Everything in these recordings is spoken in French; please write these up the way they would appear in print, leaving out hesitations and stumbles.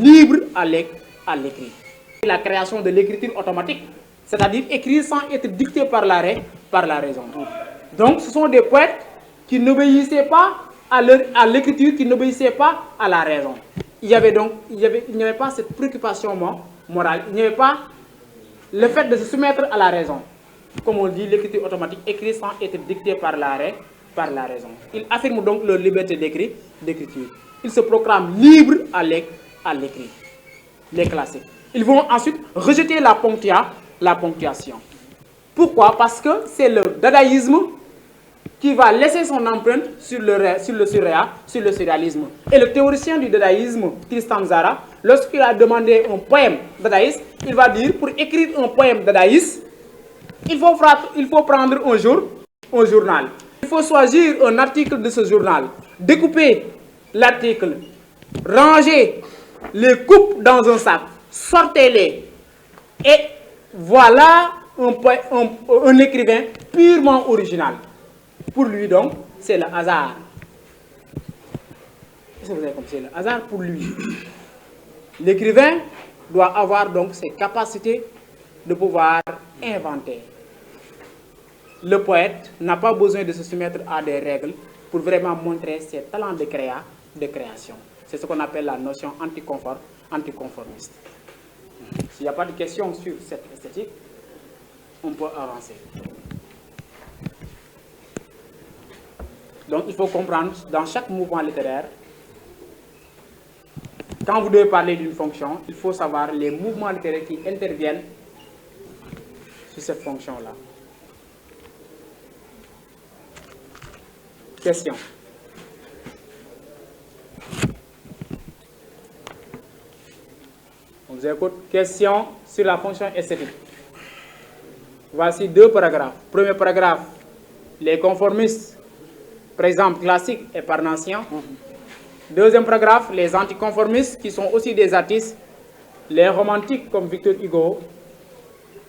libre à l'écrit. La création de l'écriture automatique, c'est-à-dire écrire sans être dicté par la raison. Donc ce sont des poètes qui n'obéissaient pas à l'écriture, qui n'obéissaient pas à la raison. Il n'y avait pas cette préoccupation morale, il n'y avait pas le fait de se soumettre à la raison. Comme on dit, l'écriture automatique, écrire sans être dicté par la raison. Ils affirment donc leur liberté d'écriture. Ils se proclament libres à l'écrit, les classiques. Ils vont ensuite rejeter la ponctuation. Pourquoi? Parce que c'est le dadaïsme qui va laisser son empreinte sur le surréalisme. Et le théoricien du dadaïsme, Tristan Tzara, lorsqu'il a demandé un poème dadaïste, il va dire, pour écrire un poème dadaïste, il faut prendre un journal. Il faut choisir un article de ce journal, découper l'article, ranger les coupes dans un sac, sortez-les. Et voilà un écrivain purement original. Pour lui, donc, c'est le hasard. Est-ce que vous avez compris? C'est le hasard pour lui. L'écrivain doit avoir donc ses capacités de pouvoir inventer. Le poète n'a pas besoin de se soumettre à des règles pour vraiment montrer ses talents de création. C'est ce qu'on appelle la notion anticonformiste. S'il n'y a pas de questions sur cette esthétique, on peut avancer. Donc il faut comprendre, dans chaque mouvement littéraire, quand vous devez parler d'une fonction, il faut savoir les mouvements littéraires qui interviennent sur cette fonction-là. Question. On vous écoute. Question sur la fonction esthétique. Voici deux paragraphes. Premier paragraphe, les conformistes, par exemple classiques et parnassiens. Deuxième paragraphe, les anticonformistes qui sont aussi des artistes, les romantiques comme Victor Hugo,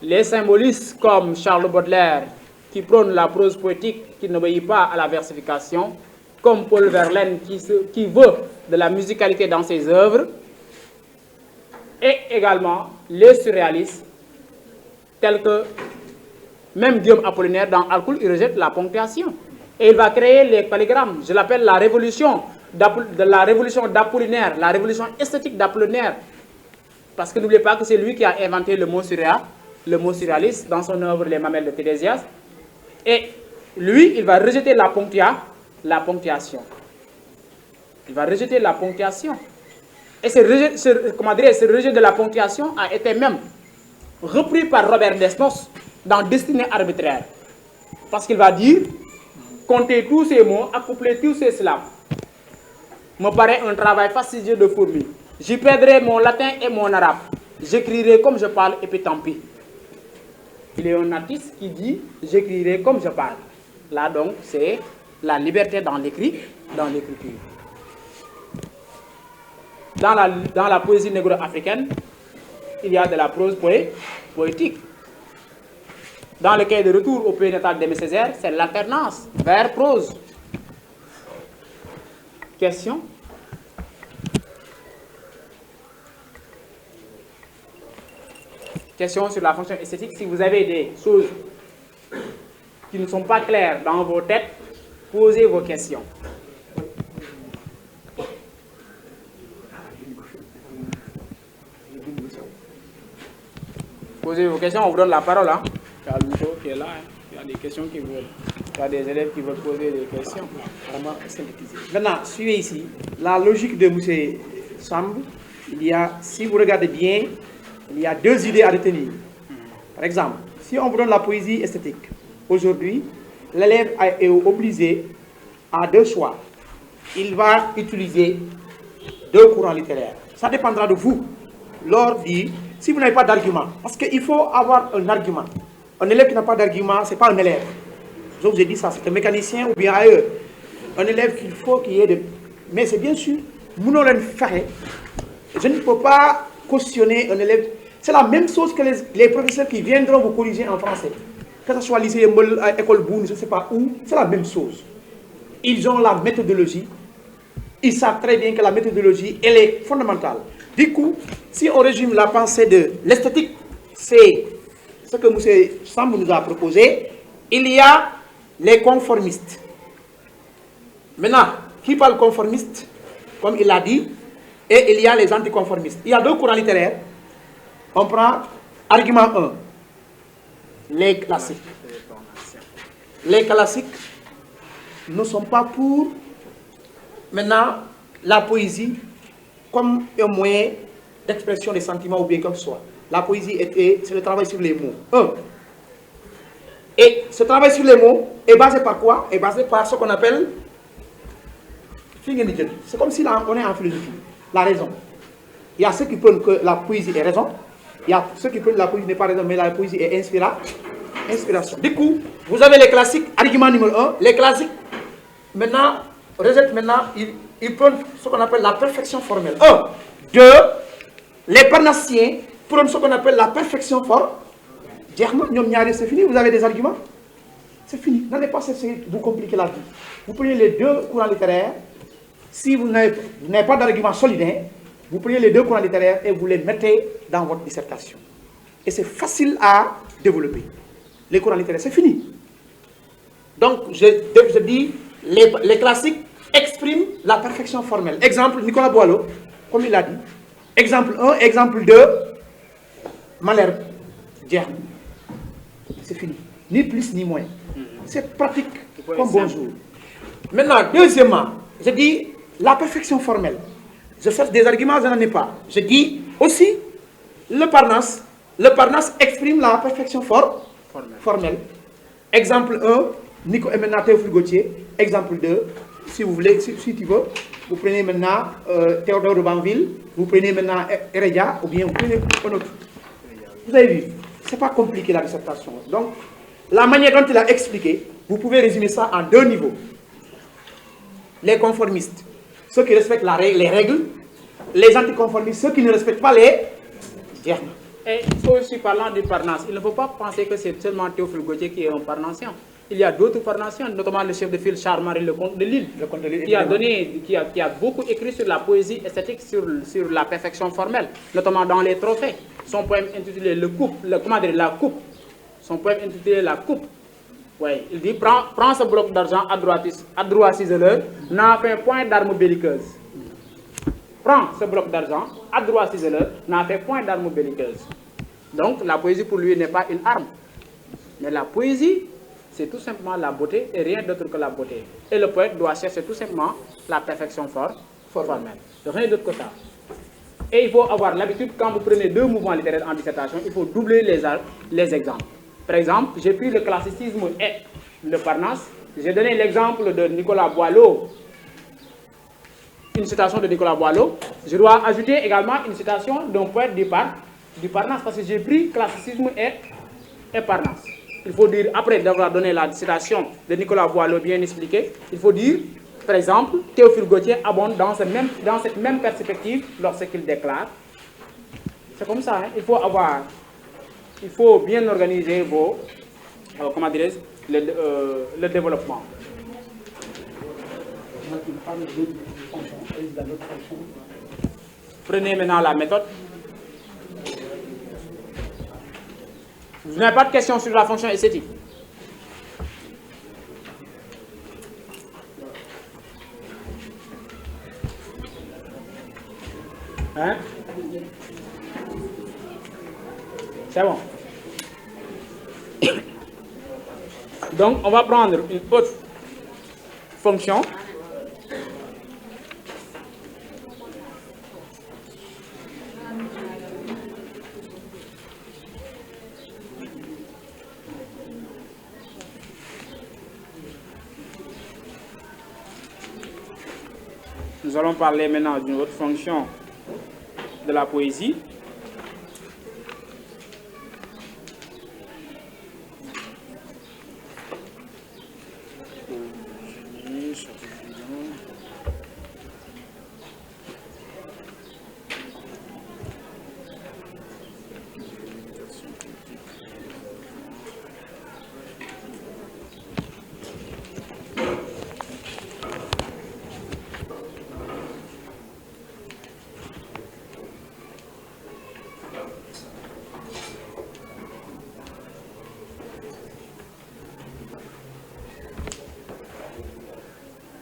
les symbolistes comme Charles Baudelaire qui prônent la prose poétique qui n'obéit pas à la versification, comme Paul Verlaine qui veut de la musicalité dans ses œuvres, et également les surréalistes tels que même Guillaume Apollinaire dans Alcool, il rejette la ponctuation. Et il va créer les calligrammes. Je l'appelle la révolution d'Apollinaire, la révolution esthétique d'Apollinaire. Parce que n'oubliez pas que c'est lui qui a inventé le mot surréaliste dans son œuvre Les Mamelles de Thérésias. Et lui, il va rejeter la ponctuation. Il va rejeter la ponctuation. Et ce rejet de la ponctuation a été même repris par Robert Desnos dans Destinée arbitraire. Parce qu'il va dire, compter tous ces mots, accoupler tous ces syllabes, me paraît un travail fastidieux de fourmi. J'y perdrai mon latin et mon arabe. J'écrirai comme je parle et puis tant pis. Il est un artiste qui dit, j'écrirai comme je parle. Là donc, c'est la liberté dans l'écriture. Dans la poésie négro-africaine, il y a de la prose poétique. Dans le cahier de retour au pays natal d'Aimé Césaire, c'est l'alternance vers-prose. Question? Question sur la fonction esthétique. Si vous avez des choses qui ne sont pas claires dans vos têtes, posez vos questions. Posez vos questions, on vous donne la parole. Hein. Il y a Lucho qui est là, hein. Il y a des questions qui veulent. Il y a des élèves qui veulent poser des questions. Vraiment synthétiser. Maintenant, suivez ici la logique de M. Samb. Il y a, si vous regardez bien, il y a deux idées à retenir. Par exemple, si on vous donne la poésie esthétique, aujourd'hui, l'élève est obligé à deux choix. Il va utiliser deux courants littéraires. Ça dépendra de vous. Lors dit, si vous n'avez pas d'argument, parce qu'il faut avoir un argument. Un élève qui n'a pas d'argument, ce n'est pas un élève. Je vous ai dit ça, c'est un mécanicien ou bien ailleurs. Un élève qu'il faut qu'il y ait de... Mais c'est bien sûr, nous n'allons le faire. Je ne peux pas cautionner un élève. C'est la même chose que les professeurs qui viendront vous corriger en français. Que ce soit lycée, école Boone, je ne sais pas où, c'est la même chose. Ils ont la méthodologie. Ils savent très bien que la méthodologie, elle est fondamentale. Du coup, si on résume la pensée de l'esthétique, c'est ce que M. Samb nous a proposé. Il y a les conformistes. Maintenant, qui parle conformiste, comme il l'a dit, et il y a les anticonformistes. Il y a deux courants littéraires. On prend argument 1, les classiques. Les classiques ne sont pas pour, maintenant, la poésie comme un moyen d'expression des sentiments ou bien comme ce soit. La poésie, c'est le travail sur les mots. Et ce travail sur les mots est basé par quoi? Est basé par ce qu'on appelle... C'est comme si là, on est en philosophie. La raison. Il y a ceux qui prennent que la poésie est raison. Il y a ceux qui prennent que la poésie n'est pas raison, mais la poésie est inspiration. Du coup, vous avez les classiques, argument numéro 1. Les classiques, maintenant, ils prennent ce qu'on appelle la perfection formelle. 1. 2. Les parnassiens prennent ce qu'on appelle la perfection formelle. C'est fini, vous avez des arguments? C'est fini. N'allez pas essayer de vous compliquer la vie. Vous prenez les deux courants littéraires. Si vous n'avez pas d'argument solide, vous prenez les deux courants littéraires et vous les mettez dans votre dissertation. Et c'est facile à développer. Les courants littéraires, c'est fini. Donc, je dis, les classiques expriment la perfection formelle. Exemple, Nicolas Boileau, comme il a dit. Exemple 1, exemple 2, Malherbe. C'est fini. Ni plus ni moins. C'est pratique comme bonjour. Maintenant, deuxièmement, je dis la perfection formelle. Je cherche des arguments, je n'en ai pas. Je dis aussi le Parnasse. Le Parnasse exprime la perfection formelle. Exemple 1, Nico et maintenant Théophile Gautier. Exemple 2, si vous voulez, si tu veux, vous prenez maintenant Théodore de Banville, vous prenez maintenant Heredia, ou bien vous prenez un autre. Vous avez vu, ce n'est pas compliqué la dissertation. Donc, la manière dont il a expliqué, vous pouvez résumer ça en deux niveaux. Les conformistes, ceux qui respectent les règles, les anticonformistes, ceux qui ne respectent pas les germes. Et il faut aussi, parlant du Parnasse, il ne faut pas penser que c'est seulement Théophile Gautier qui est un parnassien. Il y a d'autres parnassiens, notamment le chef de file Charles-Marie Lecomte de Lille, qui a beaucoup écrit sur la poésie esthétique, sur la perfection formelle, notamment dans les trophées. Son poème intitulé La Coupe. Son poème intitulé La Coupe. Ouais, il dit, prends ce bloc d'argent à droit ciseleur, n'en fais point d'armes belliqueuses. Prends ce bloc d'argent, à droit ciseleur, n'en fais point d'armes belliqueuses. Donc, la poésie pour lui n'est pas une arme. Mais la poésie, c'est tout simplement la beauté et rien d'autre que la beauté. Et le poète doit chercher tout simplement la perfection formelle. Rien d'autre que ça. Et il faut avoir l'habitude, quand vous prenez deux mouvements littéraires en dissertation, il faut doubler les exemples. Par exemple, j'ai pris le classicisme et le Parnasse. J'ai donné l'exemple de Nicolas Boileau, une citation de Nicolas Boileau. Je dois ajouter également une citation d'un poète du Parnasse, parce que j'ai pris classicisme et Parnasse. Il faut dire, après d'avoir donné la citation de Nicolas Boileau bien expliquée, il faut dire, par exemple, Théophile Gautier abonde dans cette même perspective lorsqu'il déclare. C'est comme ça, hein? Il faut bien organiser le développement. Prenez maintenant la méthode. Vous n'avez pas de questions sur la fonction esthétique? Hein? C'est bon. Donc, on va prendre une autre fonction. Nous allons parler maintenant d'une autre fonction de la poésie.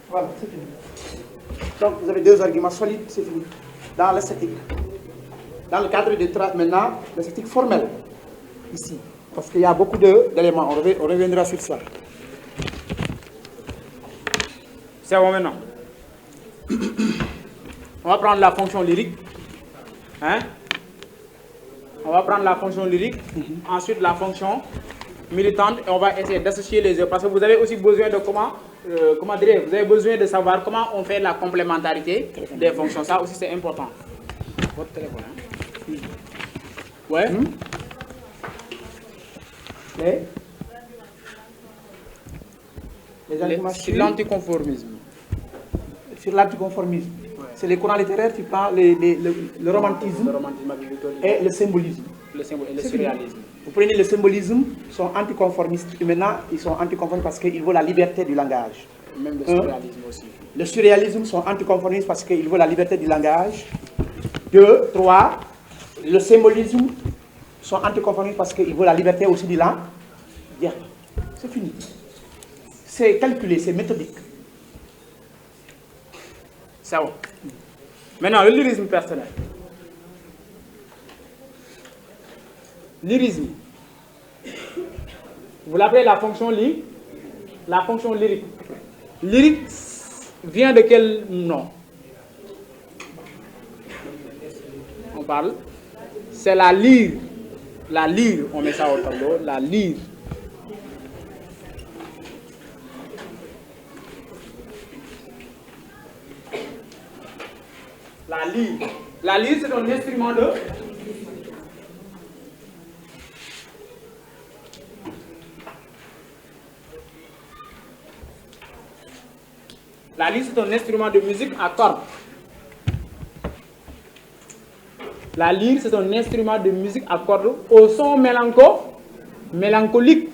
Voilà, c'est fini. Donc, vous avez deux arguments solides, c'est fini. Dans l'esthétique. Dans le cadre des traces, maintenant, l'esthétique formelle. Ici. Parce qu'il y a beaucoup d'éléments. On reviendra sur ça. C'est bon maintenant. On va prendre la fonction lyrique. Hein? On va prendre la fonction lyrique. Ensuite, la fonction militante. Et on va essayer d'associer les deux. Parce que vous avez aussi besoin de comment dire, vous avez besoin de savoir comment on fait la complémentarité des fonctions. Ça aussi, c'est important. Votre téléphone, hein? Ouais. Les arguments sur l'anticonformisme. Sur l'anticonformisme. Ouais. C'est les courants littéraires qui parlent le romantisme, et le symbolisme. Le surréalisme. Vous prenez le symbolisme, ils sont anticonformistes. Et maintenant, ils sont anticonformistes parce qu'ils veulent la liberté du langage. Même le surréalisme aussi. Le surréalisme sont anticonformistes parce qu'ils veulent la liberté du langage. 2, 3. Le symbolisme sont anticonformistes parce qu'ils veulent la liberté aussi du langage. Bien, c'est fini. C'est calculé, c'est méthodique. C'est bon. Maintenant, le lyrisme personnel. Lyrisme. Vous l'appelez la fonction lyrique. La fonction lyrique. Lyrique vient de quel nom? On parle. C'est la lyre. La lyre, on met ça au tableau. La lyre. La lyre. La lyre, c'est un instrument de... La lyre, c'est un instrument de musique à cordes. La lyre, c'est un instrument de musique à cordes au son mélancolique.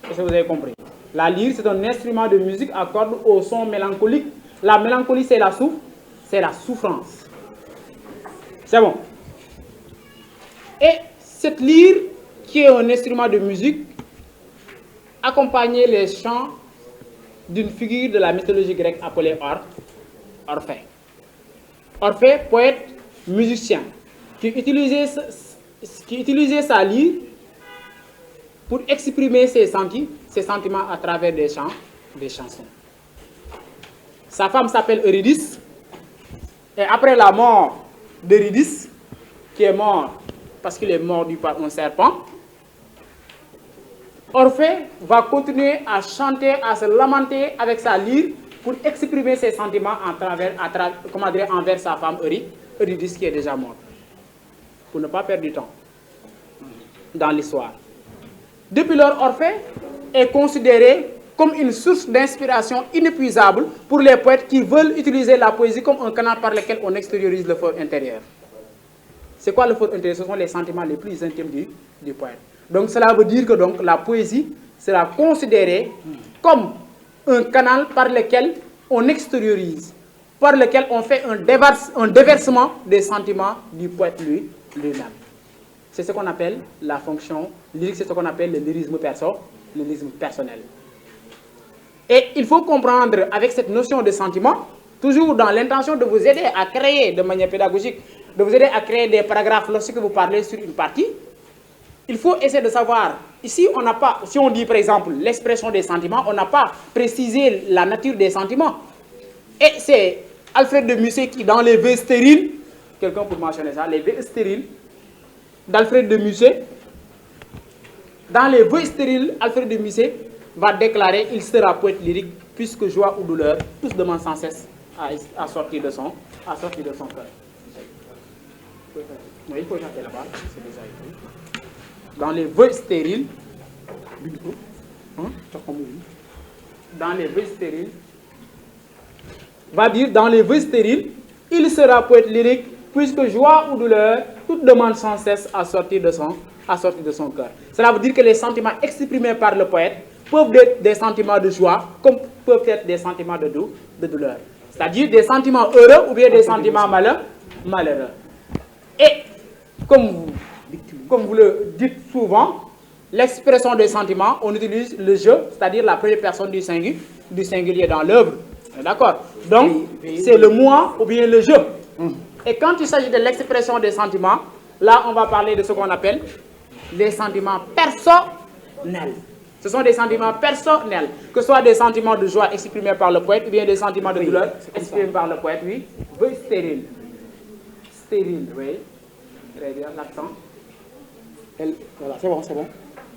Est-ce que vous avez compris? La lyre, c'est un instrument de musique à cordes au son mélancolique. La mélancolie, c'est la souffrance. C'est bon. Et cette lyre, qui est un instrument de musique, accompagnait les chants d'une figure de la mythologie grecque appelée Orphée. Orphée, poète, musicien, qui utilisait sa lyre pour exprimer ses sentiments à travers des chansons. Sa femme s'appelle Eurydice, et après la mort d'Eurydice, qui est mort parce qu'il est mordu par un serpent, Orphée va continuer à chanter, à se lamenter avec sa lyre pour exprimer ses sentiments envers sa femme Eurydice qui est déjà morte. Pour ne pas perdre du temps dans l'histoire. Depuis lors, Orphée est considéré comme une source d'inspiration inépuisable pour les poètes qui veulent utiliser la poésie comme un canal par lequel on extériorise le fort intérieur. C'est quoi le fort intérieur? Ce sont les sentiments les plus intimes du poète. Donc cela veut dire que donc, la poésie sera considérée comme un canal par lequel on extériorise, par lequel on fait un déversement des sentiments du poète lui-même. C'est ce qu'on appelle la fonction lyrique, c'est ce qu'on appelle le lyrisme personnel. Et il faut comprendre avec cette notion de sentiment, toujours dans l'intention de vous aider à créer de manière pédagogique, de vous aider à créer des paragraphes lorsque vous parlez sur une partie. Il faut essayer de savoir, ici on n'a pas, si on dit par exemple l'expression des sentiments, on n'a pas précisé la nature des sentiments. Et c'est Alfred de Musset qui, dans les vœux stériles, quelqu'un pour mentionner ça, les vœux stériles d'Alfred de Musset, dans les vœux stériles, Alfred de Musset va déclarer il sera poète lyrique, puisque joie ou douleur, tous demandent sans cesse à sortir de son cœur. Oui, il faut chanter là-bas, c'est déjà écrit. Dans les vœux stériles, dans les vœux stériles, va dire dans les vœux stériles, il sera poète lyrique, puisque joie ou douleur, toute demande sans cesse à sortir de son cœur. Cela veut dire que les sentiments exprimés par le poète peuvent être des sentiments de joie, comme peuvent être des sentiments de douleur. C'est-à-dire des sentiments heureux ou bien des sentiments malheureux. Et comme vous le dites souvent, l'expression des sentiments, on utilise le je, c'est-à-dire la première personne du du singulier dans l'œuvre. D'accord? Donc, c'est le moi ou bien le je. Et quand il s'agit de l'expression des sentiments, là, on va parler de ce qu'on appelle les sentiments personnels. Ce sont des sentiments personnels, que ce soit des sentiments de joie exprimés par le poète ou bien des sentiments de douleur exprimés par le poète, oui. V stérile. Stérile, oui. Très bien, l'accent. L, voilà, c'est bon, c'est bon.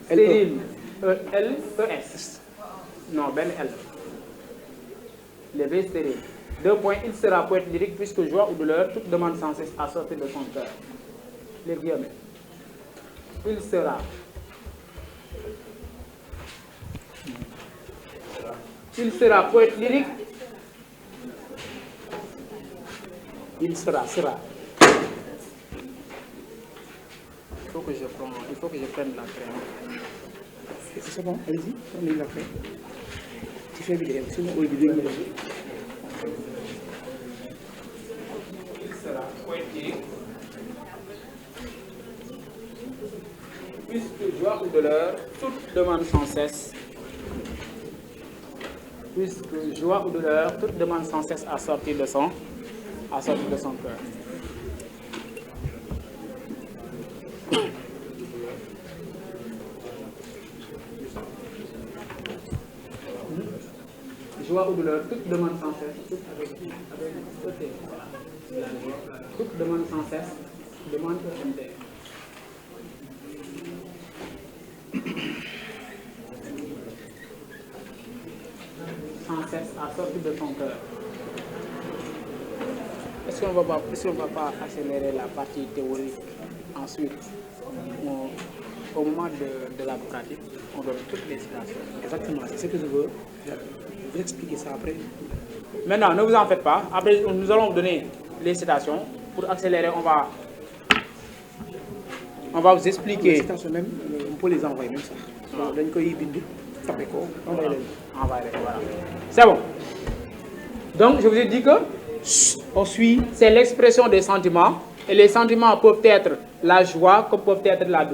Stérile. L, E, S. Non, ben L. Le V stérile. 2 points, il sera poète lyrique puisque joie ou douleur, toute demande sans cesse à sortir de son cœur. Les guillemets. Il sera. Il sera poète lyrique. Il sera. Il faut que je prenne la crème. C'est bon, allez-y, prenez la crème. Tu fais vidéo, sinon au vidéo. Il sera poète lyrique. Puisque joie ou douleur, toute demande sans cesse. Puisque joie ou douleur, toute demande sans cesse à sortir de son cœur. Joie ou douleur, toute demande sans cesse, toute demande sans cesse, demande EMD. Sans cesse à sortir de son cœur. Est-ce qu'on ne va pas accélérer la partie théorique ensuite? Au moment de la pratique, on donne toutes les citations. Exactement, c'est ce que je veux. Je vais expliquer ça après. Maintenant, ne vous en faites pas. Après, nous allons vous donner les citations. Pour accélérer, on va vous expliquer. Les citations même, on peut les envoyer même ça. Donc, voilà. C'est bon. Donc, je vous ai dit que on suit, c'est l'expression des sentiments. Et les sentiments peuvent être la joie, comme peuvent être la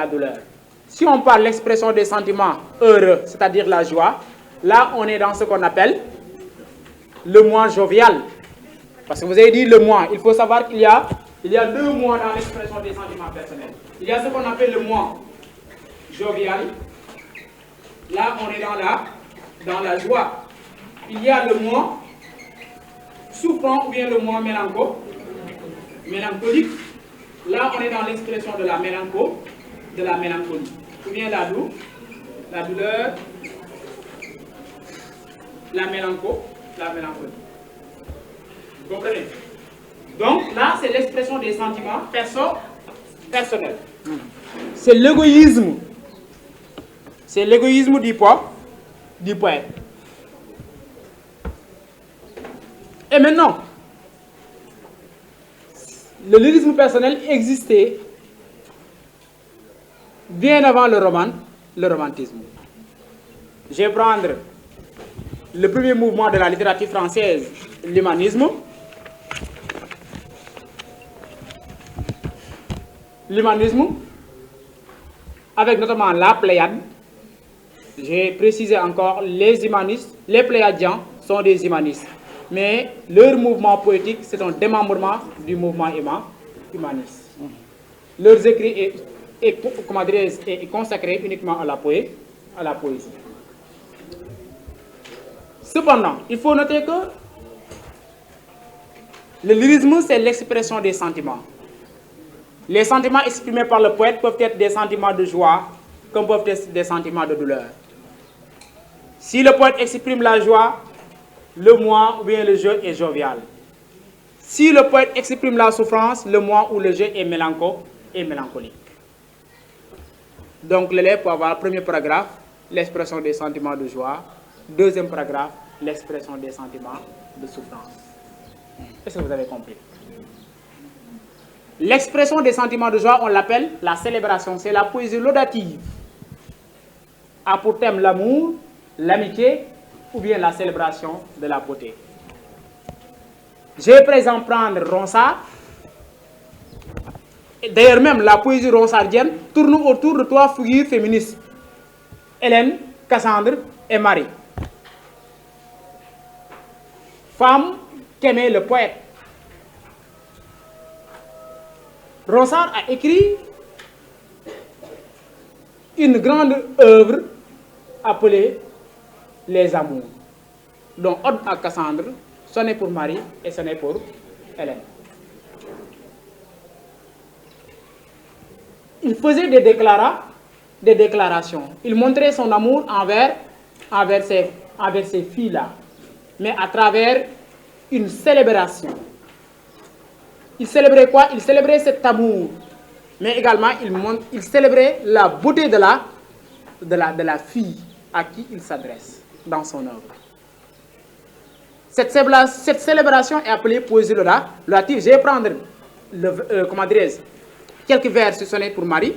douleur. Si on parle l'expression des sentiments heureux, c'est-à-dire la joie, là, on est dans ce qu'on appelle le moi jovial. Parce que vous avez dit le moi. Il faut savoir qu'il y a 2 moi dans l'expression des sentiments personnels. Il y a ce qu'on appelle le moi jovial. Là, on est dans la joie. Il y a le moi souffrant ou bien le moi mélancolique. Là, on est dans l'expression de la mélancolie. Ou bien la douleur, la mélancolie. Vous comprenez? Donc, là, c'est l'expression des sentiments personnels. C'est l'égoïsme. C'est l'égoïsme du poète. Et maintenant, le lyrisme personnel existait bien avant le romantisme. Je vais prendre le premier mouvement de la littérature française, l'humanisme. L'humanisme, avec notamment la Pléiade. J'ai précisé encore, les humanistes, les Pléiadiens sont des humanistes. Mais leur mouvement poétique, c'est un démembrement du mouvement humaniste. Leurs écrits est consacré uniquement à la poésie. Cependant, il faut noter que le lyrisme, c'est l'expression des sentiments. Les sentiments exprimés par le poète peuvent être des sentiments de joie, comme peuvent être des sentiments de douleur. Si le poète exprime la joie, le moi ou bien le je est jovial. Si le poète exprime la souffrance, le moi ou le je est mélancolique. Donc l'élève peut avoir, premier paragraphe, l'expression des sentiments de joie. Deuxième paragraphe, l'expression des sentiments de souffrance. Est-ce que vous avez compris? L'expression des sentiments de joie, on l'appelle la célébration. C'est la poésie laudative. A pour thème l'amour, l'amitié ou bien la célébration de la beauté. Je vais par exemple prendre Ronsard. D'ailleurs même, la poésie ronsardienne tourne autour de 3 figures féministes. Hélène, Cassandre et Marie. femme qu'aimait le poète. Ronsard a écrit une grande œuvre appelée Les Amours, dont Ode à Cassandre, Sonnet pour Marie et Sonnet pour Hélène. Il faisait des déclarations. Il montrait son amour envers ces filles-là, mais à travers une célébration. Il célébrait quoi? Il célébrait cet amour, mais également il célébrait la beauté de la fille à qui il s'adresse dans son œuvre. Cette célébration est appelée poésie laudative. Je vais prendre quelques vers sur Sonnet pour Marie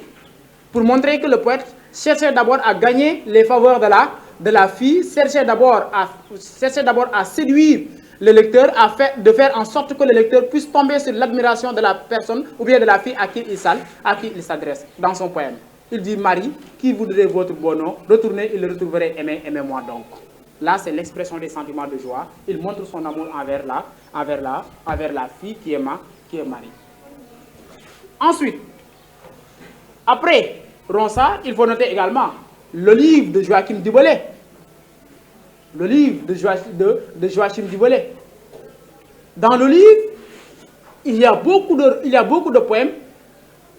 pour montrer que le poète cherchait d'abord à gagner les faveurs de la fille, cherchait d'abord à séduire le lecteur, de faire en sorte que le lecteur puisse tomber sur l'admiration de la personne ou bien de la fille à qui il s'adresse dans son poème. Il dit: Marie, qui voudrait votre bon nom, retournez, il le retrouverait, aimez-moi donc. Là, c'est l'expression des sentiments de joie. Il montre son amour envers la fille qui est Marie. Ensuite, après Ronsard, il faut noter également le livre de Joachim du Bellay. Le livre de Joachim du Bellay. Dans le livre, il y a beaucoup de poèmes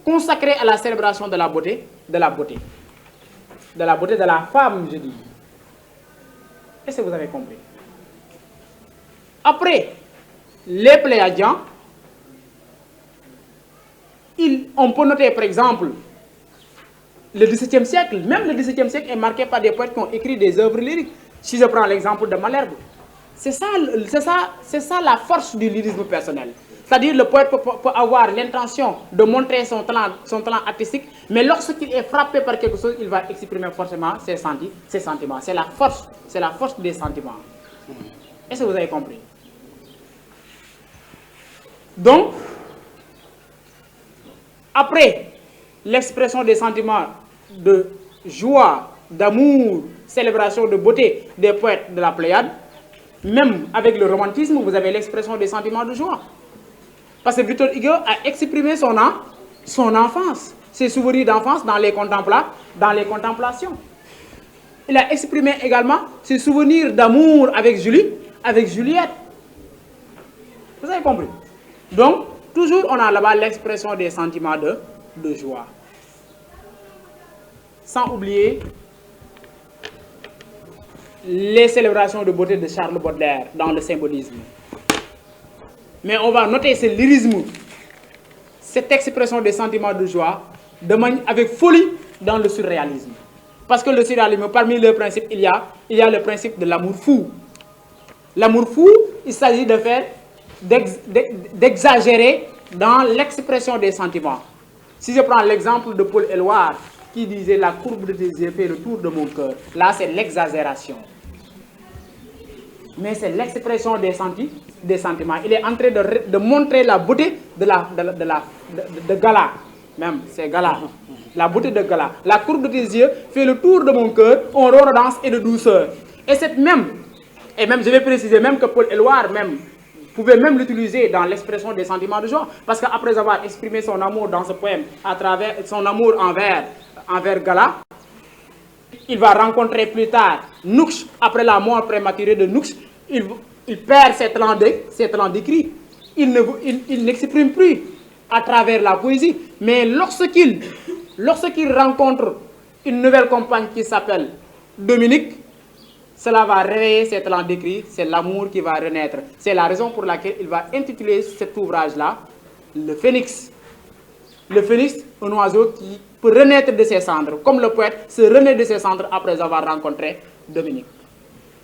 consacrés à la célébration de la beauté de la femme, je dis. Est-ce que vous avez compris? Après les Pléiadiens, on peut noter par exemple le XVIIe siècle. Même le XVIIe siècle est marqué par des poètes qui ont écrit des œuvres lyriques. Si je prends l'exemple de Malherbe, c'est ça la force du lyrisme personnel. C'est-à-dire le poète peut avoir l'intention de montrer son talent artistique, mais lorsqu'il est frappé par quelque chose, il va exprimer forcément ses sentiments. C'est la force des sentiments. Est-ce que vous avez compris? Donc, après l'expression des sentiments de joie, d'amour, célébration de beauté des poètes de la Pléiade, même avec le romantisme, vous avez l'expression des sentiments de joie. Parce que Victor Hugo a exprimé son enfance, ses souvenirs d'enfance dans les contemplations. Il a exprimé également ses souvenirs d'amour avec Juliette. Vous avez compris? Donc, toujours on a là-bas l'expression des sentiments de joie. Sans oublier les célébrations de beauté de Charles Baudelaire dans le symbolisme. Mais on va noter ce lyrisme, cette expression des sentiments de joie, avec folie dans le surréalisme. Parce que le surréalisme, parmi leurs principes, il y a le principe de l'amour fou. L'amour fou, il s'agit d'exagérer dans l'expression des sentiments. Si je prends l'exemple de Paul Éluard, qui disait: la courbe de tes yeux fait le tour de mon cœur. Là, c'est l'exagération. Mais c'est l'expression des sentiments. Il est en train de montrer la beauté de Gala. Même, c'est Gala. La beauté de Gala. La courbe de tes yeux fait le tour de mon cœur, en redondance et de douceur. Et je vais préciser même que Paul Éluard pouvait même l'utiliser dans l'expression des sentiments de joie. Parce qu'après avoir exprimé son amour dans ce poème, à travers son amour envers Gala, il va rencontrer plus tard Nuks. Après la mort prématurée de Nuks, il perd ses talents d'écrit. Il n'exprime plus à travers la poésie. Mais lorsqu'il rencontre une nouvelle compagne qui s'appelle Dominique, cela va réveiller ses talents d'écrit. C'est l'amour qui va renaître. C'est la raison pour laquelle il va intituler cet ouvrage-là Le Phénix. Le phénix, un oiseau qui peut renaître de ses cendres, comme le poète se renaît de ses cendres après avoir rencontré Dominique.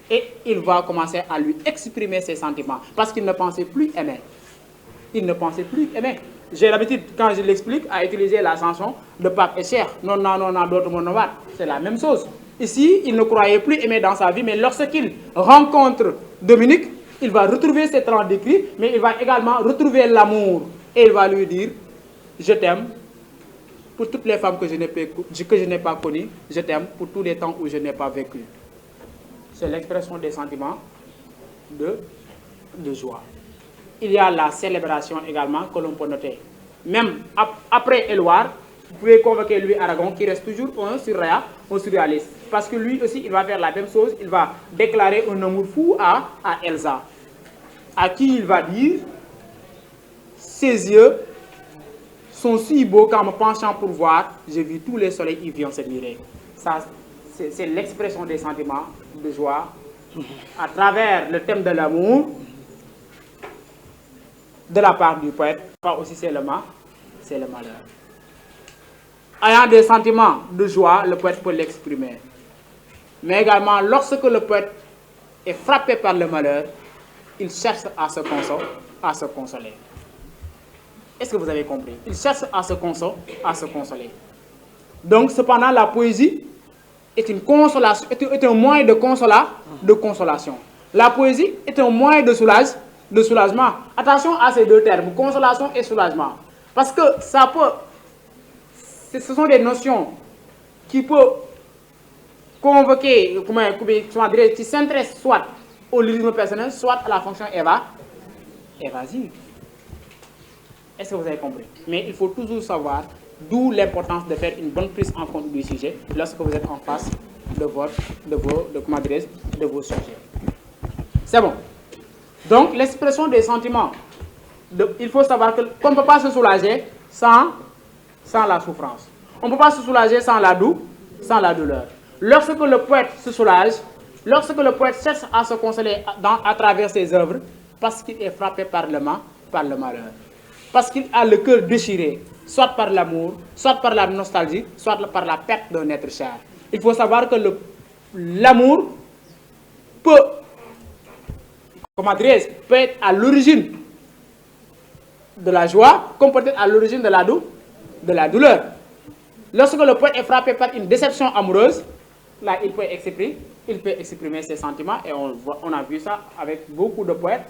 Et il va commencer à lui exprimer ses sentiments, parce qu'il ne pensait plus aimer. Il ne pensait plus aimer. J'ai l'habitude, quand je l'explique, à utiliser la chanson de Pape et Cheikh, Non, non, non, non, d'autres monovat. C'est la même chose. Ici, il ne croyait plus aimer dans sa vie, mais lorsqu'il rencontre Dominique, il va retrouver ses talents d'écrit, mais il va également retrouver l'amour. Et il va lui dire: je t'aime pour toutes les femmes que je n'ai pas connues. Je t'aime pour tous les temps où je n'ai pas vécu. C'est l'expression des sentiments de de joie. Il y a la célébration également que l'on peut noter. Même après Éluard, vous pouvez convoquer Louis Aragon qui reste toujours un surréaliste. Parce que lui aussi, il va faire la même chose. Il va déclarer un amour fou à Elsa. À qui il va dire, ses yeux sont si beaux qu'en me penchant pour voir, j'ai vu tous les soleils, ils viennent se mirer. Ça, c'est l'expression des sentiments de joie à travers le thème de l'amour de la part du poète. Pas aussi c'est le malheur. Ayant des sentiments de joie, le poète peut l'exprimer. Mais également, lorsque le poète est frappé par le malheur, il cherche à se consoler. Est-ce que vous avez compris? Il cherche à se consoler. Donc, cependant, la poésie est une consolation, est un moyen de consolation. La poésie est un moyen de soulagement. Attention à ces deux termes, consolation et soulagement. Parce que ça peut, ce sont des notions qui peuvent convoquer, qui s'intéressent soit au lyrisme personnel, soit à la fonction évasive. Est-ce que vous avez compris? Mais il faut toujours savoir d'où l'importance de faire une bonne prise en compte du sujet lorsque vous êtes en face de vos sujets. C'est bon. Donc, l'expression des sentiments, il faut savoir qu'on ne peut pas se soulager sans la souffrance. On ne peut pas se soulager sans la douleur. Lorsque le poète se soulage, lorsque le poète cherche à se consoler à travers ses œuvres, parce qu'il est frappé par le malheur, parce qu'il a le cœur déchiré, soit par l'amour, soit par la nostalgie, soit par la perte d'un être cher. Il faut savoir que l'amour peut être à l'origine de la joie, comme peut-être à l'origine de la douleur. Lorsque le poète est frappé par une déception amoureuse, là, il peut exprimer ses sentiments, et on a vu ça avec beaucoup de poètes.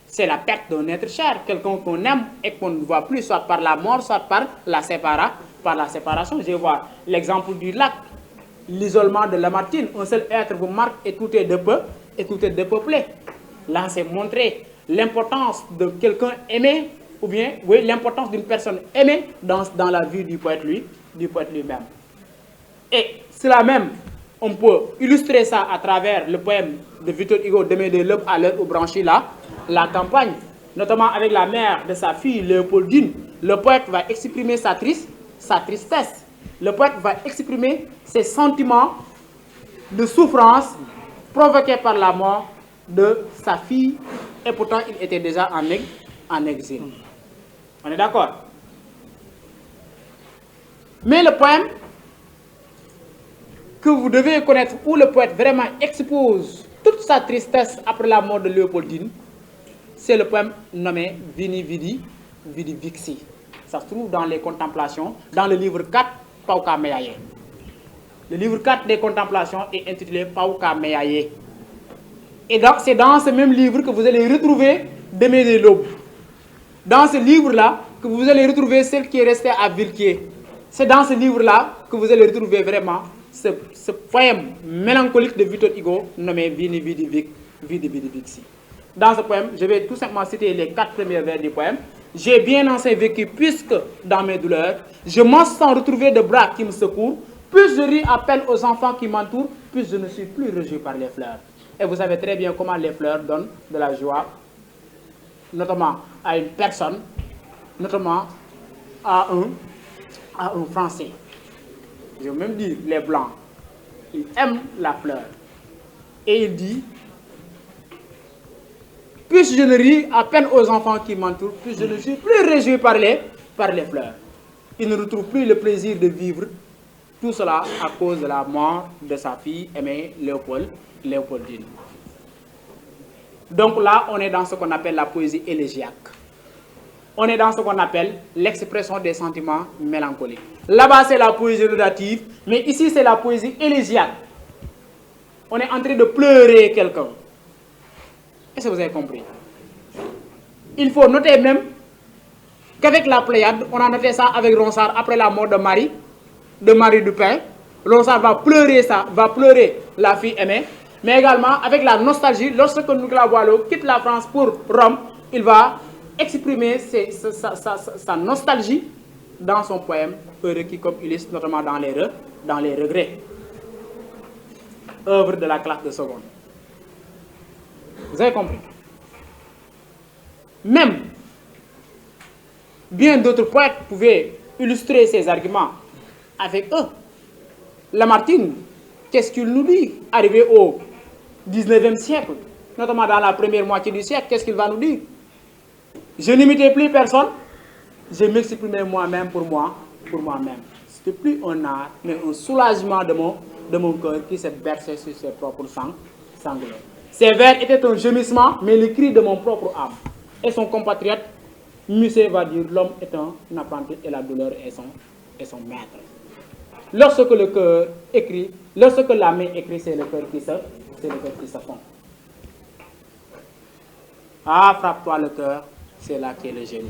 C'est la perte d'un être cher, quelqu'un qu'on aime et qu'on ne voit plus, soit par la mort, soit par la séparation. Je vois l'exemple du lac, l'isolement de Lamartine. Un seul être vous marque et tout est dépeuplé. Là, c'est montrer l'importance de quelqu'un aimé, ou bien, oui, l'importance d'une personne aimée dans la vie du poète lui-même. Et cela même, on peut illustrer ça à travers le poème de Victor Hugo, Demain de l'aube à l'heure où branchit la campagne, notamment avec la mère de sa fille, Léopoldine. Le poète va exprimer sa tristesse. Le poète va exprimer ses sentiments de souffrance provoqués par la mort de sa fille, et pourtant il était déjà en exil. On est d'accord? Mais le poème que vous devez connaître, où le poète vraiment expose toute sa tristesse après la mort de Léopoldine, c'est le poème nommé Vini Vidi Vixi. Ça se trouve dans les Contemplations, dans le livre 4, Pauka Meyaye. Le livre 4 des Contemplations est intitulé Pauka Meyaye. Et c'est dans ce même livre que vous allez retrouver Demain de l'aube. Dans ce livre-là que vous allez retrouver celle qui est restée à Villequier. C'est dans ce livre-là que vous allez retrouver vraiment ce poème mélancolique de Victor Hugo nommé Vini Vidi Vixi. Dans ce poème, je vais tout simplement citer les 4 premiers vers du poème. J'ai bien ancien vécu puisque dans mes douleurs, je m'en sens retrouver de bras qui me secourent, plus je ris à peine aux enfants qui m'entourent, plus je ne suis plus réjoui par les fleurs. Et vous savez très bien comment les fleurs donnent de la joie, notamment à une personne, notamment à un Français. Je veux même dire les Blancs. Ils aiment la fleur. Et il dit, plus je ne ris à peine aux enfants qui m'entourent, plus je ne suis plus réjoui par les fleurs. Il ne retrouve plus le plaisir de vivre. Tout cela à cause de la mort de sa fille aimée Léopoldine. Donc là, on est dans ce qu'on appelle la poésie élégiaque. On est dans ce qu'on appelle l'expression des sentiments mélancoliques. Là-bas, c'est la poésie laudative, mais ici, c'est la poésie élégiaque. On est en train de pleurer quelqu'un. Est-ce que vous avez compris? Il faut noter même qu'avec la Pléiade, on a noté ça avec Ronsard après la mort de Marie Dupin. Ronsard va pleurer la fille aimée, mais également avec la nostalgie. Lorsque Nicolas Boileau quitte la France pour Rome, il va exprimer sa nostalgie dans son poème Heureux qui, comme illustre notamment dans les regrets. Œuvre de la classe de seconde. Vous avez compris? Même bien d'autres poètes pouvaient illustrer ces arguments avec eux. Lamartine, qu'est-ce qu'il nous dit? Arrivé au 19e siècle, notamment dans la première moitié du siècle, qu'est-ce qu'il va nous dire? Je n'imitais plus personne, je m'exprimais moi-même pour moi-même. C'était plus un art, mais un soulagement de mon cœur qui s'est bercé sur ses propres sanglots. Ces vers étaient un gémissement, mais le cri de mon propre âme. Et son compatriote, Musset va dire, l'homme est un apprenti et la douleur est son maître. Lorsque le cœur écrit, lorsque la main écrit, c'est le cœur qui se fond. Ah, frappe-toi le cœur, c'est là qu'est le génie.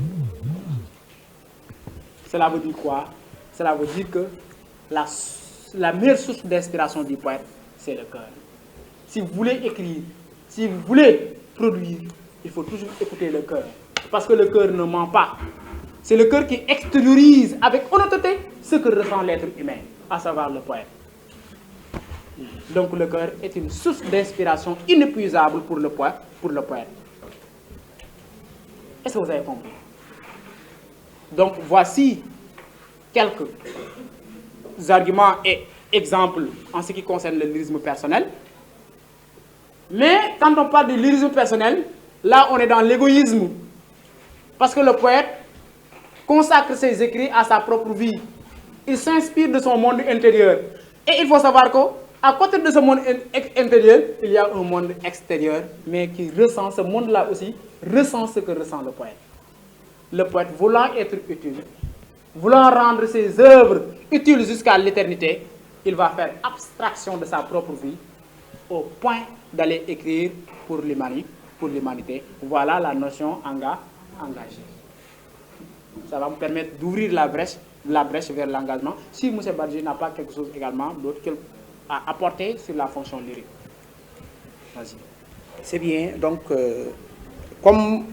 Cela veut dire quoi? Cela veut dire que la meilleure source d'inspiration du poète, c'est le cœur. Si vous voulez écrire, si vous voulez produire, il faut toujours écouter le cœur. Parce que le cœur ne ment pas. C'est le cœur qui extériorise avec honnêteté ce que ressent l'être humain, à savoir le poète. Donc le cœur est une source d'inspiration inépuisable pour le poète. Est-ce que vous avez compris? Donc voici quelques arguments et exemples en ce qui concerne le lyrisme personnel. Mais quand on parle de lyrisme personnel, là on est dans l'égoïsme. Parce que le poète consacre ses écrits à sa propre vie. Il s'inspire de son monde intérieur. Et il faut savoir qu'à côté de ce monde intérieur, il y a un monde extérieur, mais qui ressent, ce monde-là aussi, ressent ce que ressent le poète. Le poète, voulant être utile, voulant rendre ses œuvres utiles jusqu'à l'éternité, il va faire abstraction de sa propre vie au point d'aller écrire pour l'humanité. Voilà la notion engagée. Ça va me permettre d'ouvrir la brèche vers l'engagement. Si M. Badji n'a pas quelque chose également d'autre à apporter sur la fonction lyrique. Vas-y. C'est bien. Donc, comme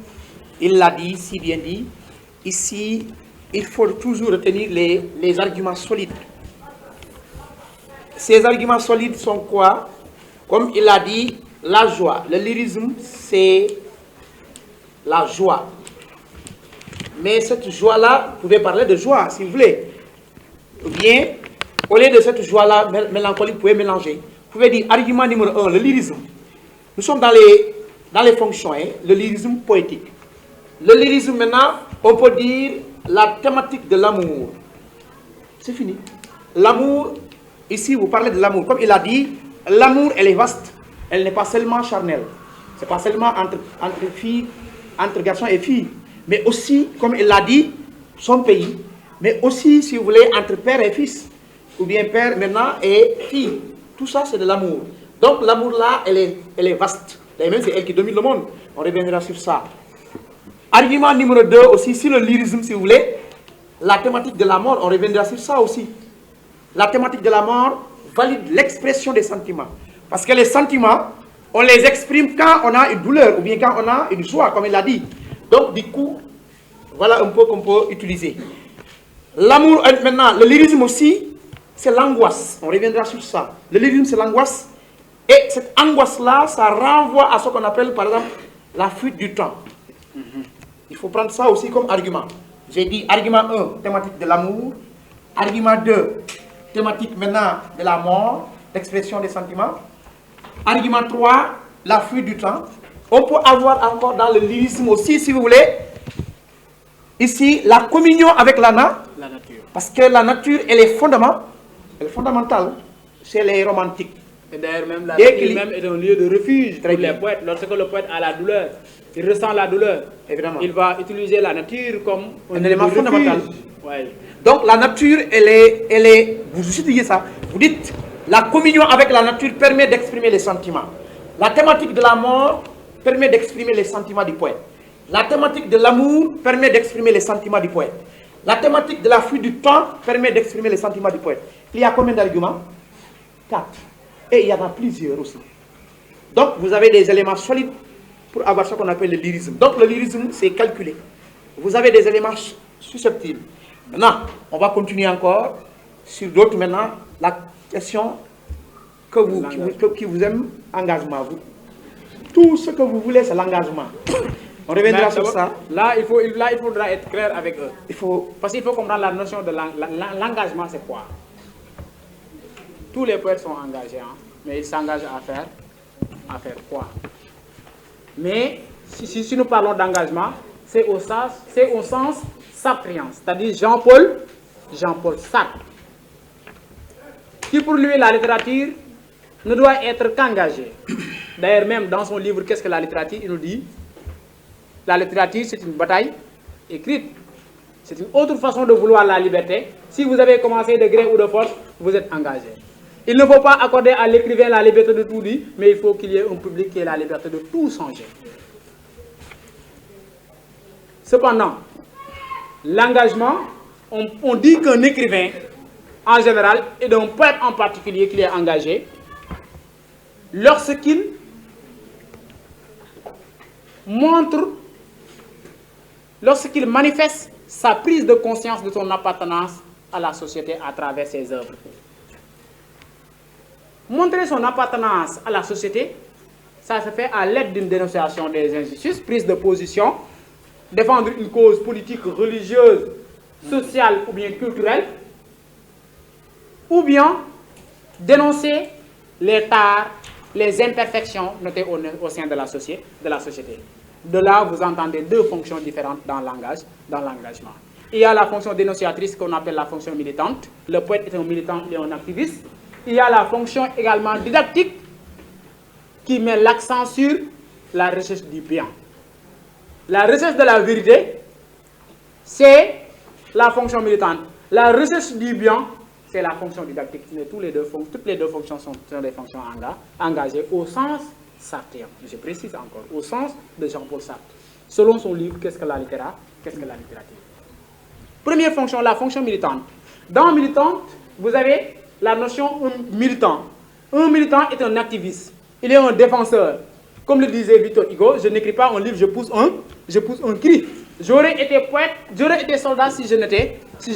il l'a dit, si bien dit, ici, il faut toujours retenir les arguments solides. Ces arguments solides sont quoi? Comme il l'a dit, la joie. Le lyrisme, c'est la joie. Mais cette joie-là, vous pouvez parler de joie, si vous voulez. Ou bien, au lieu de cette joie-là, mélancolie, vous pouvez mélanger. Vous pouvez dire, argument numéro 1, le lyrisme. Nous sommes dans les fonctions, hein, le lyrisme poétique. Le lyrisme, maintenant, on peut dire la thématique de l'amour. C'est fini. L'amour, ici, vous parlez de l'amour. Comme il a dit, l'amour, elle est vaste. Elle n'est pas seulement charnelle. Ce n'est pas seulement entre filles, entre garçons et filles. Mais aussi, comme il l'a dit, son pays. Mais aussi, si vous voulez, entre père et fils. Ou bien père maintenant et fille. Tout ça, c'est de l'amour. Donc, l'amour-là, elle est vaste. Et même, c'est elle qui domine le monde. On reviendra sur ça. Argument numéro 2 aussi, sur le lyrisme, si vous voulez, la thématique de la mort, on reviendra sur ça aussi. La thématique de la mort valide l'expression des sentiments. Parce que les sentiments, on les exprime quand on a une douleur ou bien quand on a une joie, comme il l'a dit. Donc, du coup, voilà un peu qu'on peut utiliser. L'amour, maintenant, le lyrisme aussi, c'est l'angoisse. On reviendra sur ça. Le lyrisme, c'est l'angoisse. Et cette angoisse-là, ça renvoie à ce qu'on appelle, par exemple, la fuite du temps. Il faut prendre ça aussi comme argument. J'ai dit argument 1, thématique de l'amour. Argument 2, thématique maintenant de la mort, l'expression des sentiments. Argument 3, la fuite du temps. On peut avoir encore dans le lyrisme aussi, si vous voulez, ici, la communion avec la nature. Parce que la nature, elle est fondamentale chez les romantiques. Et d'ailleurs, même la nature même est un lieu de refuge pour les poètes. Lorsque le poète a la douleur, il ressent la douleur. Évidemment. Il va utiliser la nature comme un élément fondamental. Ouais. Donc la nature, elle est, vous étudiez ça, vous dites, la communion avec la nature permet d'exprimer les sentiments. La thématique de la mort permet d'exprimer les sentiments du poète. La thématique de l'amour permet d'exprimer les sentiments du poète. La thématique de la fuite du temps permet d'exprimer les sentiments du poète. Il y a combien d'arguments? 4. Et il y en a plusieurs aussi. Donc, vous avez des éléments solides pour avoir ce qu'on appelle le lyrisme. Donc, le lyrisme, c'est calculé. Vous avez des éléments susceptibles. Maintenant, on va continuer encore sur d'autres maintenant. La question qui vous aime, engagement. Tout ce que vous voulez, c'est l'engagement. On reviendra sur ça. Là, il faudra être clair avec eux. Parce qu'il faut comprendre la notion de l'engagement, c'est quoi? Tous les poètes sont engagés, hein, mais ils s'engagent à faire quoi? Mais si nous parlons d'engagement, c'est au sens sartrien, c'est-à-dire Jean-Paul Sartre, qui pour lui, la littérature ne doit être qu'engagée. D'ailleurs, même dans son livre « Qu'est-ce que la littérature ?», il nous dit « La littérature, c'est une bataille écrite. C'est une autre façon de vouloir la liberté. Si vous avez commencé de gré ou de force, vous êtes engagé. Il ne faut pas accorder à l'écrivain la liberté de tout dire, mais il faut qu'il y ait un public qui ait la liberté de tout changer. » Cependant, l'engagement, on dit qu'un écrivain, en général, et d'un poète en particulier qui est engagé, lorsqu'il manifeste sa prise de conscience de son appartenance à la société à travers ses œuvres. Montrer son appartenance à la société, ça se fait à l'aide d'une dénonciation des injustices, prise de position, défendre une cause politique, religieuse, sociale ou bien culturelle, ou bien dénoncer les tares, les imperfections notées au sein de la société. De là, vous entendez deux fonctions différentes dans l'engagement. Il y a la fonction dénonciatrice qu'on appelle la fonction militante. Le poète est un militant, il est un activiste. Il y a la fonction également didactique qui met l'accent sur la recherche du bien. La recherche de la vérité, c'est la fonction militante. La recherche du bien, c'est la fonction didactique. Mais toutes les deux fonctions sont des fonctions engagées au sens sartrien. Je précise encore, au sens de Jean-Paul Sartre. Selon son livre, Qu'est-ce que la littérature? Première fonction, la fonction militante. Dans militante, vous avez la notion militant. Un militant est un activiste. Il est un défenseur. Comme le disait Victor Hugo, je n'écris pas un livre, je pousse un cri. J'aurais été poète, j'aurais été soldat si je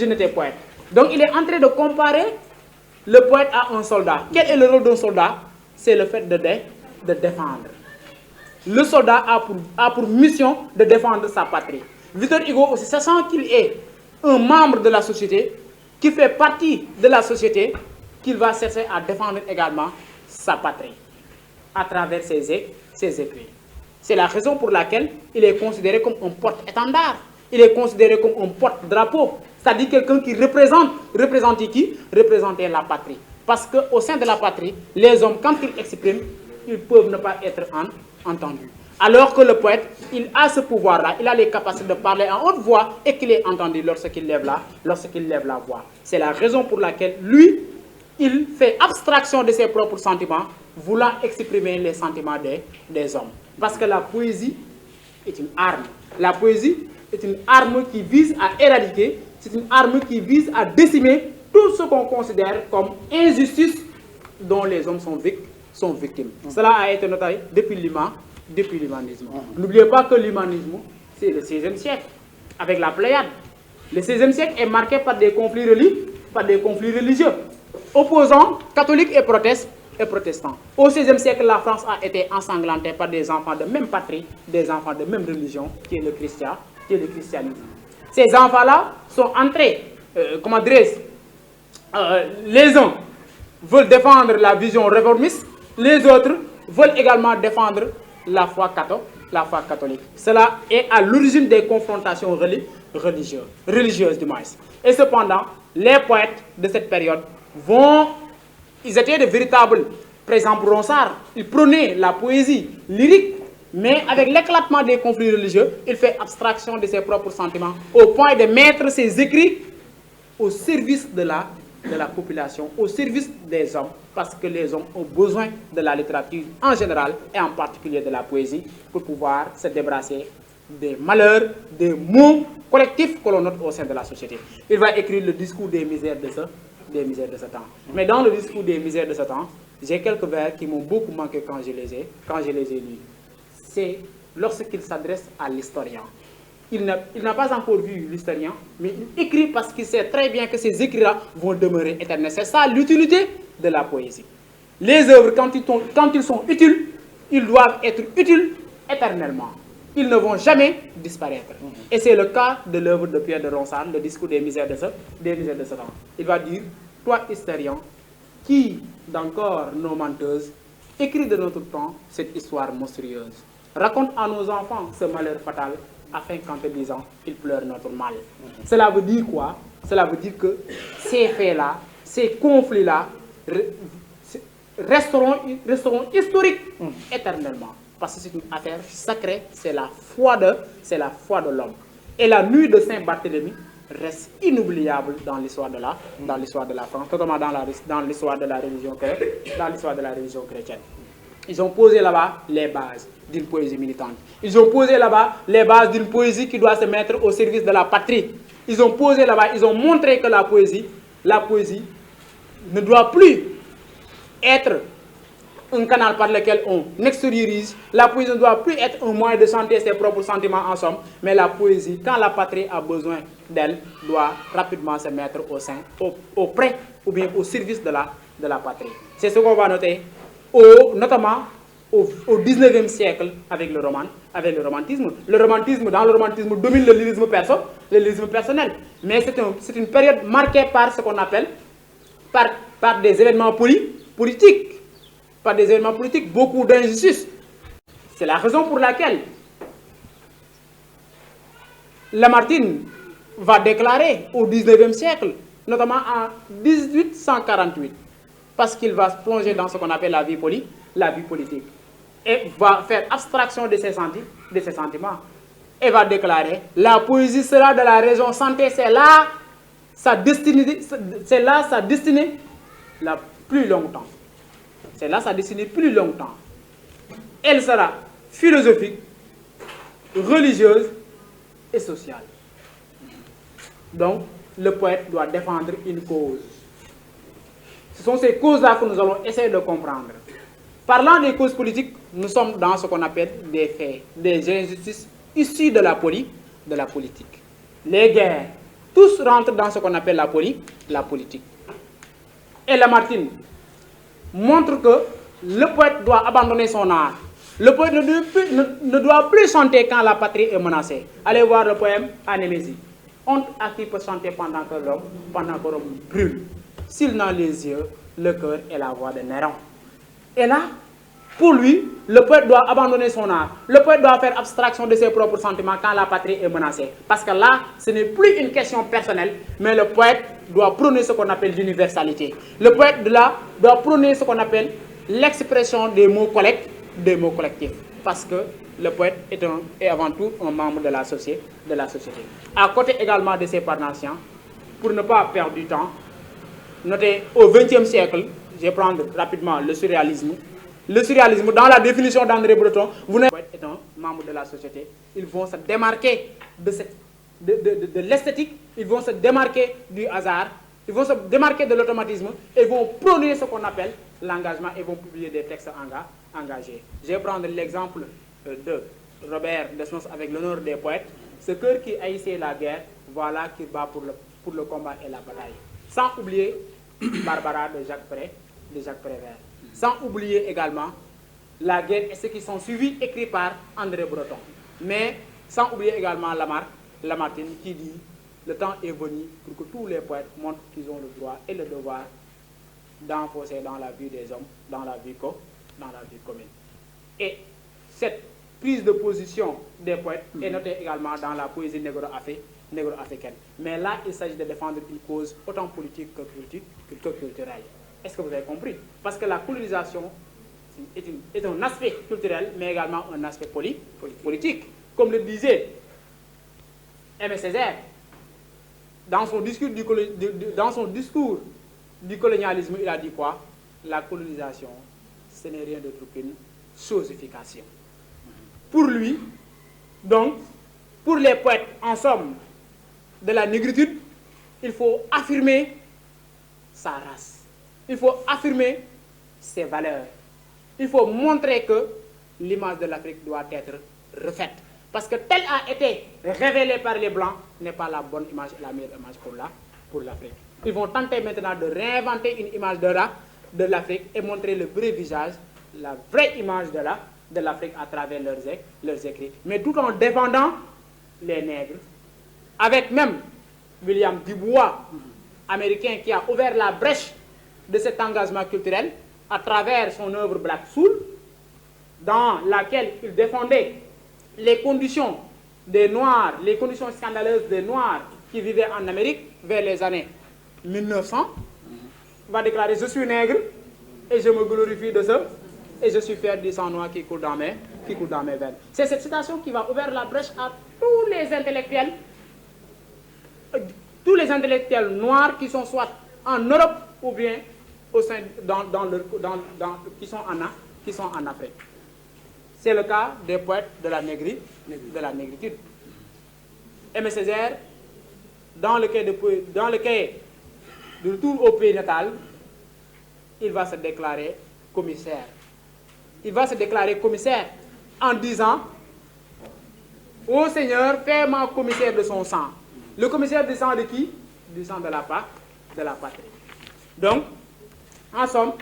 n'étais poète. Donc il est en train de comparer le poète à un soldat. Quel est le rôle d'un soldat? C'est le fait de défendre. Le soldat a pour mission de défendre sa patrie. Victor Hugo aussi, sachant qu'il est un membre de la société, qui fait partie de la société, qu'il va chercher à défendre également sa patrie à travers ses écrits. C'est la raison pour laquelle il est considéré comme un porte-étendard. Il est considéré comme un porte-drapeau. C'est-à-dire quelqu'un qui représente qui? Représenter la patrie. Parce qu'au sein de la patrie, les hommes, quand ils expriment, ils peuvent ne pas être entendus. Alors que le poète, il a ce pouvoir-là, il a les capacités de parler en haute voix et qu'il est entendu lorsqu'il lève la voix. C'est la raison pour laquelle lui, il fait abstraction de ses propres sentiments, voulant exprimer les sentiments des hommes. Parce que la poésie est une arme. La poésie est une arme qui vise à éradiquer, c'est une arme qui vise à décimer tout ce qu'on considère comme injustice dont les hommes sont victimes. Cela a été noté depuis l'humanisme. N'oubliez pas que l'humanisme, c'est le 16e siècle, avec la Pléiade. Le 16e siècle est marqué par des conflits religieux, opposant catholiques et protestants. Au 16e siècle, la France a été ensanglantée par des enfants de même patrie, des enfants de même religion, qui est le christianisme. Ces enfants-là sont entrés, les uns veulent défendre la vision réformiste, les autres veulent également défendre la foi catholique. Cela est à l'origine des confrontations religieuses du moins. Et cependant, les poètes de cette période ils étaient de véritables, par exemple Ronsard, il prônait la poésie lyrique, mais avec l'éclatement des conflits religieux, il fait abstraction de ses propres sentiments, au point de mettre ses écrits au service de la population, au service des hommes, parce que les hommes ont besoin de la littérature en général, et en particulier de la poésie, pour pouvoir se débarrasser des malheurs, des maux collectifs que l'on note au sein de la société. Il va écrire le discours des misères de ce temps. Mais dans le discours des misères de ce temps, J'ai quelques vers qui m'ont beaucoup manqué quand je les ai lus. C'est lorsqu'il s'adresse à l'historien. Il n'a pas encore vu l'historien, mais il écrit parce qu'il sait très bien que ces écrits-là vont demeurer éternels. C'est ça l'utilité de la poésie. Les œuvres, quand ils sont utiles, ils doivent être utiles éternellement. Ils ne vont jamais disparaître. Et c'est le cas de l'œuvre de Pierre de Ronsard, le discours des misères de ce temps. Il va dire, toi historien, qui, d'encore nos menteuses, écrit de notre temps cette histoire monstrueuse. Raconte à nos enfants ce malheur fatal, afin qu'en te disant, ils pleurent notre mal. Cela veut dire quoi? Cela veut dire que ces faits-là, ces conflits-là, resteront historiques éternellement. Parce que c'est une affaire sacrée, c'est la foi de l'homme. Et la nuit de Saint-Barthélemy reste inoubliable dans l'histoire de la France, notamment dans l'histoire de la religion chrétienne. Ils ont posé là-bas les bases d'une poésie militante. Ils ont posé là-bas les bases d'une poésie qui doit se mettre au service de la patrie. Ils ont posé là-bas, ils ont montré que la poésie ne doit plus être un canal par lequel on extériorise. La poésie ne doit plus être un moyen de chanter ses propres sentiments en somme, mais la poésie, quand la patrie a besoin d'elle, doit rapidement se mettre auprès ou bien au service de la patrie. C'est ce qu'on va noter, notamment au 19e siècle avec le romantisme. Dans le romantisme domine le lyrisme personnel. Mais c'est une période marquée par ce qu'on appelle par des événements politiques. Par des événements politiques, beaucoup d'injustices. C'est la raison pour laquelle Lamartine va déclarer au 19e siècle, notamment en 1848, parce qu'il va se plonger dans ce qu'on appelle la vie politique, et va faire abstraction de ses sentiments, et va déclarer, la poésie sera de la raison santé, c'est là sa destinée la plus longtemps. C'est là sa destinée plus longtemps. Elle sera philosophique, religieuse et sociale. Donc, le poète doit défendre une cause. Ce sont ces causes-là que nous allons essayer de comprendre. Parlant des causes politiques, nous sommes dans ce qu'on appelle des faits, des injustices issues de la politique. Les guerres, tous rentrent dans ce qu'on appelle la politique. Et Lamartine montre que le poète doit abandonner son art. Le poète ne doit plus chanter quand la patrie est menacée. Allez voir le poème à Némésie. Honte à qui peut chanter pendant que Rome brûle. S'il n'a les yeux, le cœur et la voix de Néron. Et là, pour lui, le poète doit abandonner son art. Le poète doit faire abstraction de ses propres sentiments quand la patrie est menacée. Parce que là, ce n'est plus une question personnelle, mais le poète doit prôner ce qu'on appelle l'universalité. Le poète doit prôner ce qu'on appelle l'expression des mots collectifs. Parce que le poète est avant tout un membre de la société. À côté également de ses parnassiens, pour ne pas perdre du temps, notez au XXe siècle, je vais prendre rapidement le surréalisme. Le surréalisme, dans la définition d'André Breton, vous n'êtes pas un membre de la société. Ils vont se démarquer de l'esthétique, ils vont se démarquer du hasard, ils vont se démarquer de l'automatisme et vont prôner ce qu'on appelle l'engagement et vont publier des textes engagés. Je vais prendre l'exemple de Robert Desnos avec l'honneur des poètes. Ce cœur qui haïssait la guerre, voilà qui bat pour le combat et la bataille. Sans oublier Barbara de Jacques Prévert. Sans oublier également la guerre et ceux qui sont suivis, écrits par André Breton. Mais sans oublier également Lamartine qui dit « Le temps est venu pour que tous les poètes montrent qu'ils ont le droit et le devoir d'enfoncer dans la vie des hommes, dans la vie commune. » Et cette prise de position des poètes est notée également dans la poésie négro-africaine. Mais là, il s'agit de défendre une cause autant politique que culturelle. Est-ce que vous avez compris? Parce que la colonisation est un aspect culturel, mais également un aspect politique. Comme le disait Aimé Césaire, dans son discours du colonialisme, il a dit quoi? La colonisation, ce n'est rien d'autre qu'une chosification. Pour lui, donc, pour les poètes, en somme, de la négritude, il faut affirmer sa race. Il faut affirmer ses valeurs. Il faut montrer que l'image de l'Afrique doit être refaite. Parce que telle a été révélée par les Blancs n'est pas la bonne image, la meilleure image pour l'Afrique. Ils vont tenter maintenant de réinventer une image de l'Afrique et montrer le vrai visage, la vraie image de l'Afrique à travers leurs écrits. Mais tout en défendant les nègres, avec même William Dubois, américain, qui a ouvert la brèche de cet engagement culturel à travers son œuvre Black Soul, dans laquelle il défendait les conditions des Noirs, les conditions scandaleuses des Noirs qui vivaient en Amérique vers les années 1900, va déclarer « Je suis nègre et je me glorifie de ça et je suis fier du sang noir qui coule dans mes veines. » C'est cette citation qui va ouvrir la brèche à tous les intellectuels noirs qui sont soit en Europe ou bien au sein, qui sont en Afrique. C'est le cas des poètes de la négritude. Aimé Césaire, dans le quai de retour au pays natal, il va se déclarer commissaire. Il va se déclarer commissaire en disant « Ô Seigneur, fais-moi commissaire de son sang. » Le commissaire du sang de qui? Du sang de la patrie. Donc, en somme,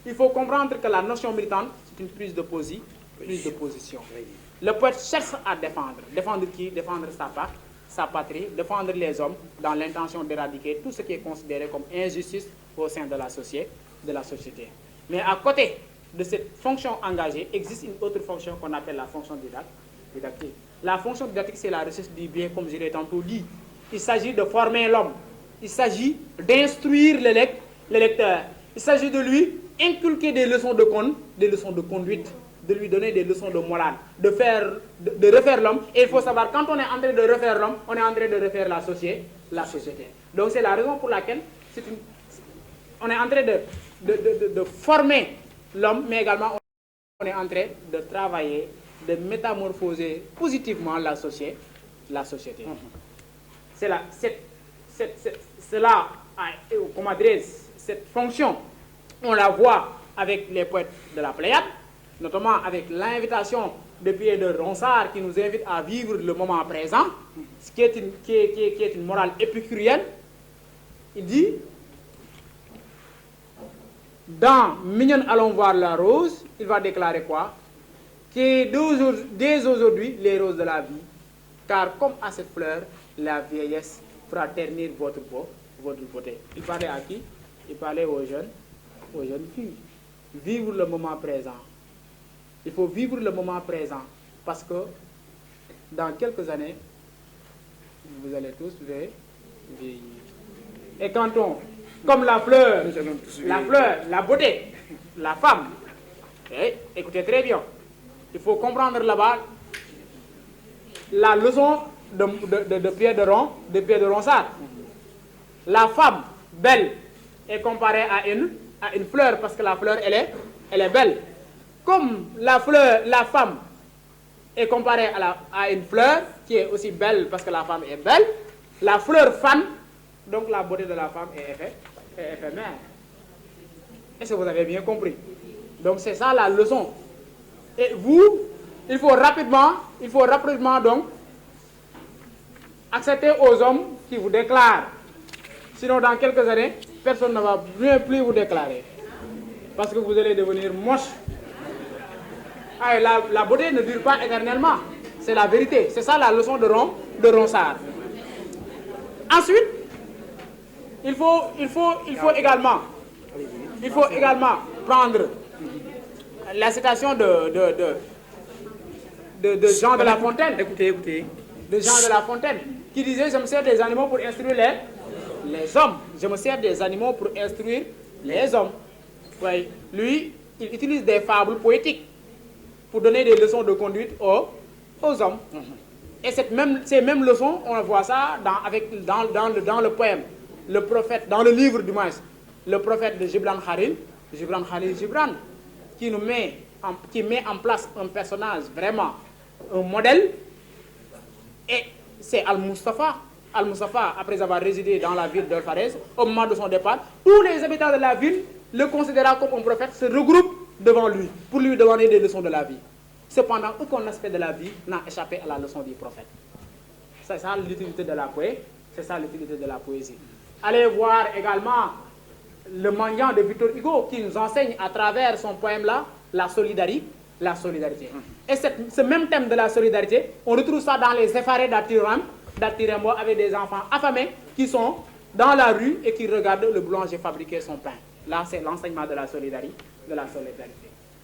il faut comprendre que la notion militante, c'est une prise de position. Le poète cherche à défendre. Défendre qui? Défendre sa patrie, défendre les hommes dans l'intention d'éradiquer tout ce qui est considéré comme injustice au sein de la société. Mais à côté de cette fonction engagée, existe une autre fonction qu'on appelle la fonction didactique. La fonction didactique, c'est la recherche du bien, comme je l'ai tantôt dit. Il s'agit de former l'homme. Il s'agit d'instruire le lecteur. Il s'agit de lui inculquer des leçons de conduite, de lui donner des leçons de morale, de refaire l'homme. Et il faut savoir, quand on est en train de refaire l'homme, on est en train de refaire la société. Donc c'est la raison pour laquelle on est en train de former l'homme, mais également on est en train de travailler, de métamorphoser positivement la société. Cette fonction, on la voit avec les poètes de la Pléiade, notamment avec l'invitation de Pierre de Ronsard qui nous invite à vivre le moment présent, ce qui est une morale épicurienne. Il dit, dans Mignonne, allons voir la rose, il va déclarer quoi? Que dès aujourd'hui, les roses de la vie, car comme à cette fleur, la vieillesse fera ternir votre beauté. Il parlait à qui? Il parlait aux jeunes filles. Vivre le moment présent. Il faut vivre le moment présent parce que dans quelques années, vous allez tous vieillir. Et quand comme la fleur, la beauté, la femme, écoutez très bien, il faut comprendre là-bas la leçon de Pierre de Ronsard. La femme belle est comparée à une fleur parce que la fleur, elle est belle. Comme la femme est comparée à une fleur qui est aussi belle parce que la femme est belle, la fleur fane, donc la beauté de la femme est éphémère. Est-ce que vous avez bien compris? Donc c'est ça la leçon. Et vous, il faut rapidement donc accepter aux hommes qui vous déclarent. Sinon dans quelques années, personne ne va plus vous déclarer. Parce que vous allez devenir moche. La beauté ne dure pas éternellement. C'est la vérité. C'est ça la leçon de Ronsard. Ensuite, il faut également prendre la citation de Jean de La Fontaine. Écoutez. De Jean de La Fontaine, qui disait « Je me sers des animaux pour instruire les hommes. Je me sers des animaux pour instruire les hommes. » Oui. Lui, il utilise des fables poétiques pour donner des leçons de conduite aux hommes. Et ces mêmes leçons, on voit ça dans le poème, le prophète, dans le livre du moins, le prophète de Gibran Khalil Gibran, qui met en place un personnage vraiment un modèle, et c'est Al-Mustafa. Al-Mustafa, après avoir résidé dans la ville d'Al-Farès, au moment de son départ, tous les habitants de la ville le considérant comme un prophète, se regroupent devant lui pour lui demander des leçons de la vie. Cependant, aucun aspect de la vie n'a échappé à la leçon du prophète. C'est ça l'utilité de la poésie. C'est ça l'utilité de la poésie. Allez voir également le mendiant de Victor Hugo qui nous enseigne à travers son poème-là la solidarité. Et ce même thème de la solidarité, on retrouve ça dans les effarés d'Atirambo avec des enfants affamés qui sont dans la rue et qui regardent le boulanger fabriquer son pain. Là, c'est l'enseignement de la solidarité.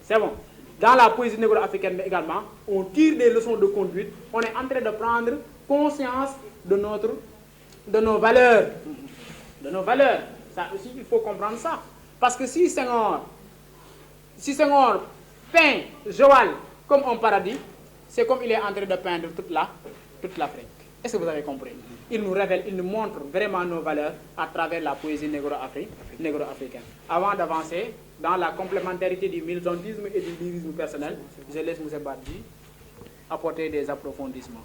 C'est bon. Dans la poésie négro-africaine également, on tire des leçons de conduite. On est en train de prendre conscience de nos valeurs. Ça aussi, il faut comprendre ça. Parce que si Senghor peint Joal comme un paradis, c'est comme il est en train de peindre toute l'Afrique. Est-ce que vous avez compris? Il nous révèle, il nous montre vraiment nos valeurs à travers la poésie négro-africaine. Avant d'avancer dans la complémentarité du militantisme et du lyrisme personnel, je laisse M. Badji apporter des approfondissements.